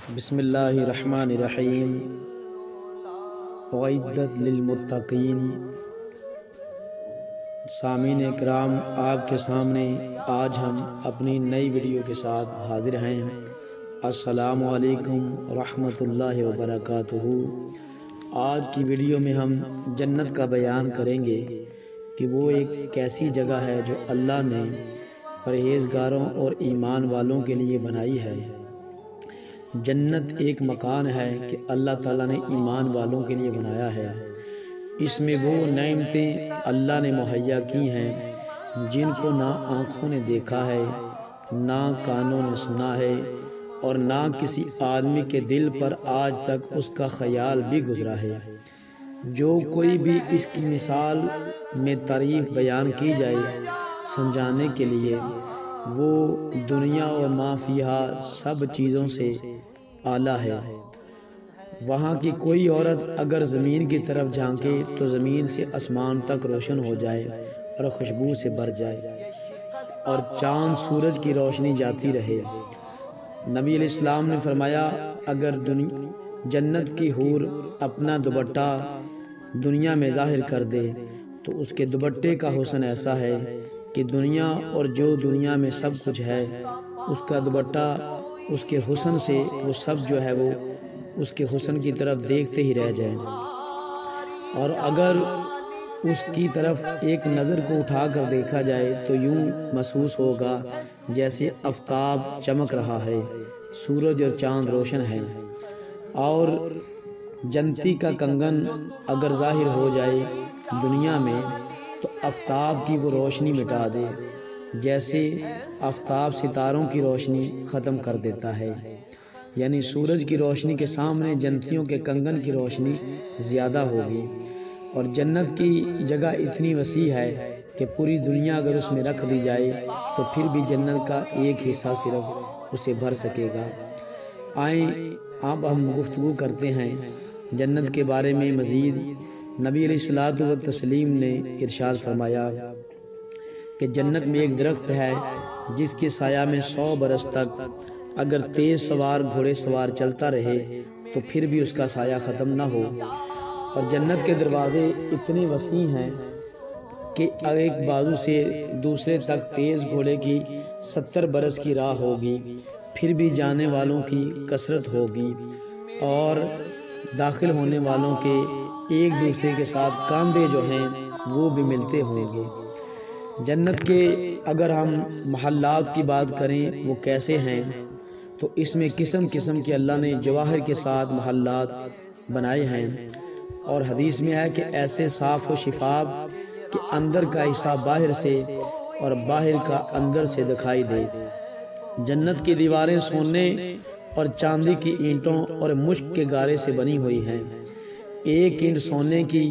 بسم اللہ الرحمن الرحیم۔ اعدت للمتقین۔ سامعین اکرام، آپ کے سامنے آج ہم اپنی نئی ویڈیو کے ساتھ حاضر ہیں۔ السلام علیکم ورحمۃ اللہ وبرکاتہ۔ آج کی ویڈیو میں ہم جنت کا بیان کریں گے کہ وہ ایک ایسی جگہ ہے جو اللہ نے پرہیزگاروں اور ایمان والوں کے لیے بنائی ہے۔ جنت ایک مکان ہے کہ اللہ تعالیٰ نے ایمان والوں کے لیے بنایا ہے۔ اس میں وہ نعمتیں اللہ نے مہیا کی ہیں جن کو نہ آنکھوں نے دیکھا ہے، نہ کانوں نے سنا ہے، اور نہ کسی آدمی کے دل پر آج تک اس کا خیال بھی گزرا ہے۔ جو کوئی بھی اس کی مثال میں تعریف بیان کی جائے سمجھانے کے لیے، وہ دنیا اور ما فیہا سب چیزوں سے اعلیٰ ہے۔ وہاں کی کوئی عورت اگر زمین کی طرف جھانکے تو زمین سے آسمان تک روشن ہو جائے اور خوشبو سے بھر جائے، اور چاند سورج کی روشنی جاتی رہے۔ نبی علیہ السلام نے فرمایا، اگر جنت کی حور اپنا دوپٹہ دنیا میں ظاہر کر دے تو اس کے دوپٹے کا حسن ایسا ہے کہ دنیا اور جو دنیا میں سب کچھ ہے اس کا دوپٹہ اس کے حسن سے وہ سب جو ہے وہ اس کے حسن کی طرف دیکھتے ہی رہ جائیں، اور اگر اس کی طرف ایک نظر کو اٹھا کر دیکھا جائے تو یوں محسوس ہوگا جیسے آفتاب چمک رہا ہے، سورج اور چاند روشن ہے۔ اور جنتی کا کنگن اگر ظاہر ہو جائے دنیا میں تو آفتاب کی وہ روشنی مٹا دے، جیسے آفتاب ستاروں کی روشنی ختم کر دیتا ہے۔ یعنی سورج کی روشنی کے سامنے جنتیوں کے کنگن کی روشنی زیادہ ہوگی۔ اور جنت کی جگہ اتنی وسیع ہے کہ پوری دنیا اگر اس میں رکھ دی جائے تو پھر بھی جنت کا ایک حصہ صرف اسے بھر سکے گا۔ آئیں اب ہم گفتگو کرتے ہیں جنت کے بارے میں مزید۔ نبی علیہ الصلوۃ والتسلیم نے ارشاد فرمایا کہ جنت میں ایک درخت ہے جس کے سایہ میں 100 برس تک اگر تیز سوار گھوڑے سوار چلتا رہے تو پھر بھی اس کا سایہ ختم نہ ہو۔ اور جنت کے دروازے اتنے وسیع ہیں کہ ایک بازو سے دوسرے تک تیز گھوڑے کی 70 برس کی راہ ہوگی، پھر بھی جانے والوں کی کثرت ہوگی، اور داخل ہونے والوں کے ایک دوسرے کے ساتھ کاندھے جو ہیں وہ بھی ملتے ہوں گے۔ جنت کے اگر ہم محلات کی بات کریں وہ کیسے ہیں، تو اس میں قسم قسم کے اللہ نے جواہر کے ساتھ محلات بنائے ہیں، اور حدیث میں ہے کہ ایسے صاف و شفاف کہ اندر کا حصہ باہر سے اور باہر کا اندر سے دکھائی دے۔ جنت کی دیواریں سونے اور چاندی کی اینٹوں اور مشک کے گارے سے بنی ہوئی ہیں۔ ایک اینٹ سونے کی،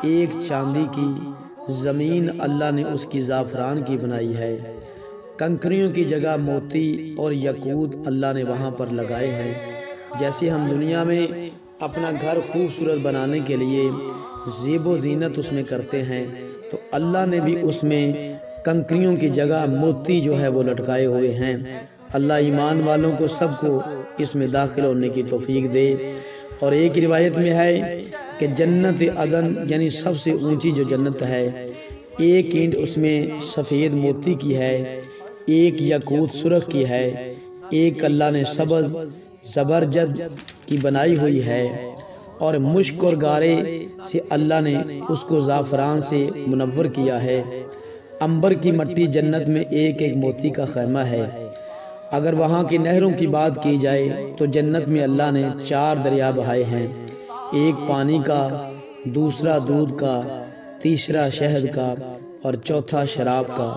ایک چاندی کی، زمین اللہ نے اس کی زعفران کی بنائی ہے۔ کنکریوں کی جگہ موتی اور یاقوت اللہ نے وہاں پر لگائے ہیں۔ جیسے ہم دنیا میں اپنا گھر خوبصورت بنانے کے لیے زیب و زینت اس میں کرتے ہیں، تو اللہ نے بھی اس میں کنکریوں کی جگہ موتی جو ہے وہ لٹکائے ہوئے ہیں۔ اللہ ایمان والوں کو سب کو اس میں داخل ہونے کی توفیق دے۔ اور ایک روایت میں ہے کہ جنت عدن یعنی سب سے اونچی جو جنت ہے، ایک اینٹ اس میں سفید موتی کی ہے، ایک یاقوت سرخ کی ہے، ایک اللہ نے سبز زبرجد کی بنائی ہوئی ہے، اور مشک اور گارے سے اللہ نے اس کو زعفران سے منور کیا ہے۔ عنبر کی مٹی جنت میں ایک ایک موتی کا خیمہ ہے۔ اگر وہاں کی نہروں کی بات کی جائے تو جنت میں اللہ نے 4 دریا بہائے ہیں، ایک پانی کا، دوسرا دودھ کا، تیسرا شہد کا، اور چوتھا شراب کا۔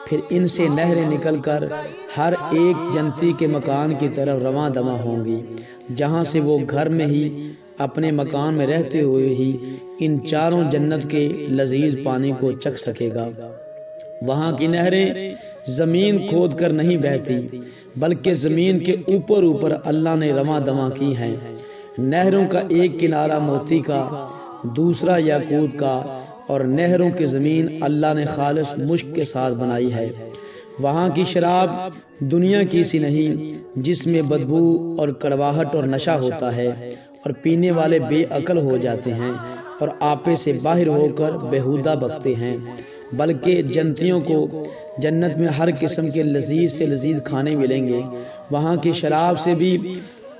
پھر ان سے نہریں نکل کر ہر ایک جنتی کے مکان کی طرف رواں دواں ہوں گی، جہاں سے وہ گھر میں ہی اپنے مکان میں رہتے ہوئے ہی ان 4 جنت کے لذیذ پانی کو چکھ سکے گا۔ وہاں کی نہریں زمین کھود کر نہیں بہتی، بلکہ زمین کے اوپر اوپر اللہ نے رواں دواں کی ہیں۔ نہروں کا ایک کنارہ موتی کا، دوسرا یاقوت کا، اور نہروں کی زمین اللہ نے خالص مشک کے ساتھ بنائی ہے۔ وہاں کی شراب دنیا کی سی نہیں جس میں بدبو اور کڑواہٹ اور نشہ ہوتا ہے اور پینے والے بے عقل ہو جاتے ہیں اور آپے سے باہر ہو کر بیہودہ بکتے ہیں، بلکہ جنتیوں کو جنت میں ہر قسم کے لذیذ سے لذیذ کھانے ملیں گے۔ وہاں کی شراب سے بھی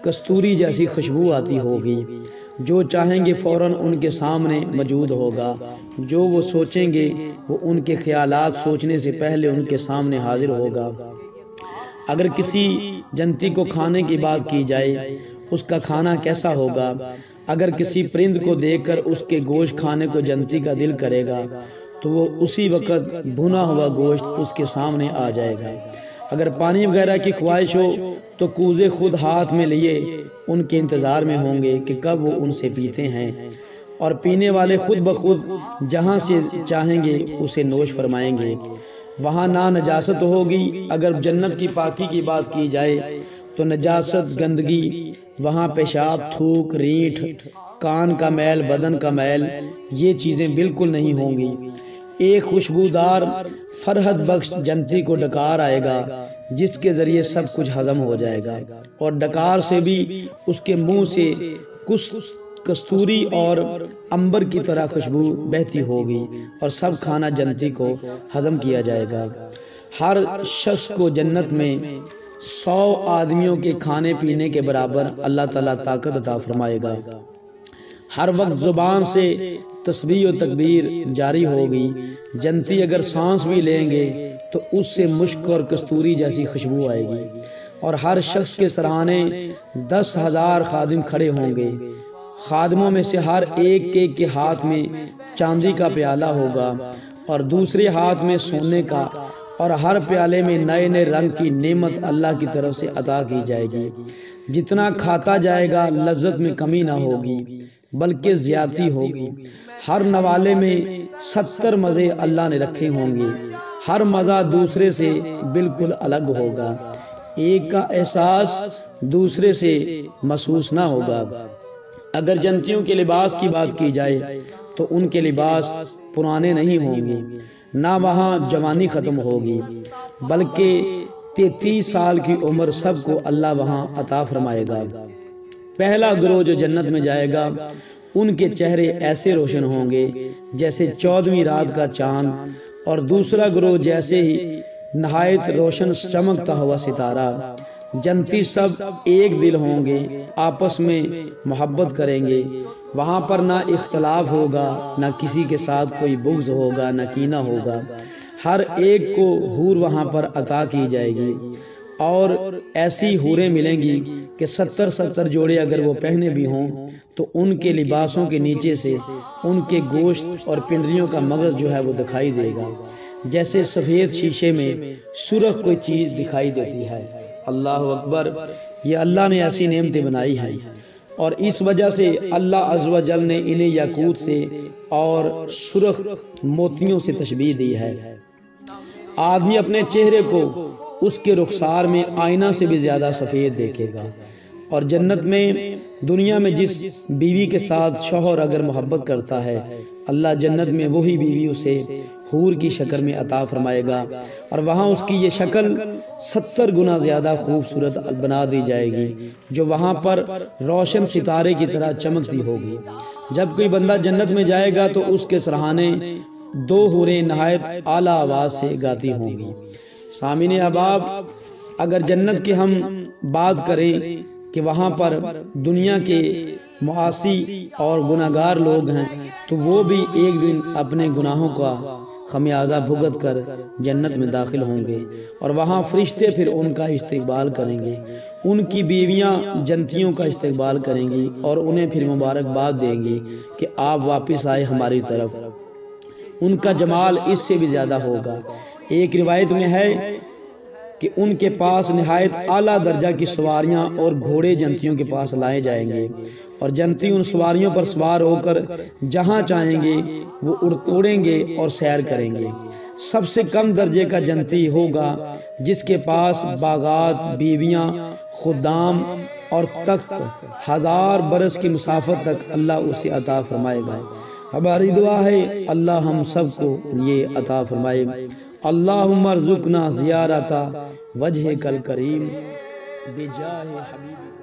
کستوری جیسی خوشبو آتی ہوگی، جو چاہیں گے فوراً ان کے سامنے موجود ہوگا، جو وہ سوچیں گے وہ ان کے خیالات سوچنے سے پہلے ان کے سامنے حاضر ہوگا۔ اگر کسی جنتی کو کھانے کی بات کی جائے اس کا کھانا کیسا ہوگا؟ اگر کسی پرند کو دیکھ کر اس کے گوشت کھانے کو جنتی کا دل کرے گا تو وہ اسی وقت بھنا ہوا گوشت اس کے سامنے آ جائے گا۔ اگر پانی وغیرہ کی خواہش ہو تو کوزے خود ہاتھ میں لیے ان کے انتظار میں ہوں گے کہ کب وہ ان سے پیتے ہیں، اور پینے والے خود بخود جہاں سے چاہیں گے اسے نوش فرمائیں گے۔ وہاں نہ نجاست ہوگی۔ اگر جنت کی پاکی کی بات کی جائے تو نجاست، گندگی، وہاں پیشاب، تھوک، ریٹھ، کان کا میل، بدن کا میل، یہ چیزیں بالکل نہیں ہوں گی۔ ایک خوشبودار فرحت بخش جنتی کو ڈکار آئے گا جس کے ذریعے سب کچھ ہضم ہو جائے گا، اور ڈکار سے بھی اس کے منہ سے کستوری اور عنبر کی طرح خوشبو بہتی ہوگی اور سب کھانا جنتی کو ہضم کیا جائے گا۔ ہر شخص کو جنت میں 100 آدمیوں کے کھانے پینے کے برابر اللہ تعالیٰ طاقت عطا فرمائے گا۔ ہر وقت زبان سے تسبیح و تکبیر جاری ہوگی۔ جنتی اگر سانس بھی لیں گے تو اس سے مشک اور کستوری جیسی خوشبو آئے گی، اور ہر شخص کے سراہنے 10,000 خادم کھڑے ہوں گے۔ خادموں میں سے ہر ایک کے ہاتھ میں چاندی کا پیالہ ہوگا اور دوسرے ہاتھ میں سونے کا، اور ہر پیالے میں نئے نئے رنگ کی نعمت اللہ کی طرف سے عطا کی جائے گی۔ جتنا کھاتا جائے گا لذت میں کمی نہ ہوگی بلکہ زیادتی ہوگی۔ ہر نوالے میں 70 مزے اللہ نے رکھے ہوں گے، ہر مزہ دوسرے سے بالکل الگ ہوگا، ایک کا احساس دوسرے سے محسوس نہ ہوگا۔ اگر جنتیوں کے لباس کی بات کی جائے تو ان کے لباس پرانے نہیں ہوں گے، نہ وہاں جوانی ختم ہوگی، بلکہ 33 سال کی عمر سب کو اللہ وہاں عطا فرمائے گا۔ پہلا گروہ جو جنت میں جائے گا ان کے چہرے ایسے روشن ہوں گے جیسے 14ویں رات کا چاند، اور دوسرا گروہ جیسے ہی نہایت روشن چمکتا ہوا ستارہ۔ جنتی سب ایک دل ہوں گے، آپس میں محبت کریں گے، وہاں پر نہ اختلاف ہوگا، نہ کسی کے ساتھ کوئی بغض ہوگا، نہ کینہ ہوگا۔ ہر ایک کو حور وہاں پر عطا کی جائے گی، اور ایسی حوریں ملیں گی کہ 70 جوڑے اگر وہ پہنے بھی ہوں تو ان کے لباسوں کے نیچے سے ان کے گوشت اور پنڈلیوں کا مغز جو ہے وہ دکھائی دے گا، جیسے سفید شیشے میں سرخ کوئی چیز دکھائی دیتی ہے۔ اللہ اکبر! یہ اللہ نے ایسی نعمتیں بنائی ہیں، اور اس وجہ سے اللہ عز و جل نے انہیں یاقوت سے اور سرخ موتیوں سے تشبیہ دی ہے۔ آدمی اپنے چہرے کو اس کے رخسار میں آئینہ سے بھی زیادہ سفید دیکھے گا، اور جنت میں دنیا میں جس بیوی کے ساتھ شوہر اگر محبت کرتا ہے، اللہ جنت میں وہی بیوی اسے حور کی شکل میں عطا فرمائے گا، اور وہاں اس کی یہ شکل 70 گنا زیادہ خوبصورت بنا دی جائے گی، جو وہاں پر روشن ستارے کی طرح چمکتی ہوگی۔ جب کوئی بندہ جنت میں جائے گا تو اس کے سراہنے 2 حوریں نہایت اعلیٰ آواز سے گاتی ہوں گی۔ سامعین احباب، اگر جنت کی ہم بات کریں کہ وہاں پر دنیا کے معاصی اور گناہگار لوگ ہیں تو وہ بھی ایک دن اپنے گناہوں کا خمیازہ بھگت کر جنت میں داخل ہوں گے، اور وہاں فرشتے پھر ان کا استقبال کریں گے، ان کی بیویاں جنتیوں کا استقبال کریں گی اور انہیں پھر مبارکباد دیں گی کہ آپ واپس آئے ہماری طرف۔ ان کا جمال اس سے بھی زیادہ ہوگا۔ ایک روایت میں ہے کہ ان کے پاس نہایت اعلیٰ درجہ کی سواریاں اور گھوڑے جنتیوں کے پاس لائے جائیں گے، اور جنتی ان سواریوں پر سوار ہو کر جہاں چاہیں گے وہ اڑیں گے اور سیر کریں گے۔ سب سے کم درجے کا جنتی ہوگا جس کے پاس باغات، بیویاں، خدام اور تخت 1000 برس کی مسافت تک اللہ اسے عطا فرمائے گا۔ ہماری دعا ہے اللہ ہم سب کو یہ عطا فرمائے۔ اللہم ارزقنا زیارت وجہک الکریم بجاہ حبیبک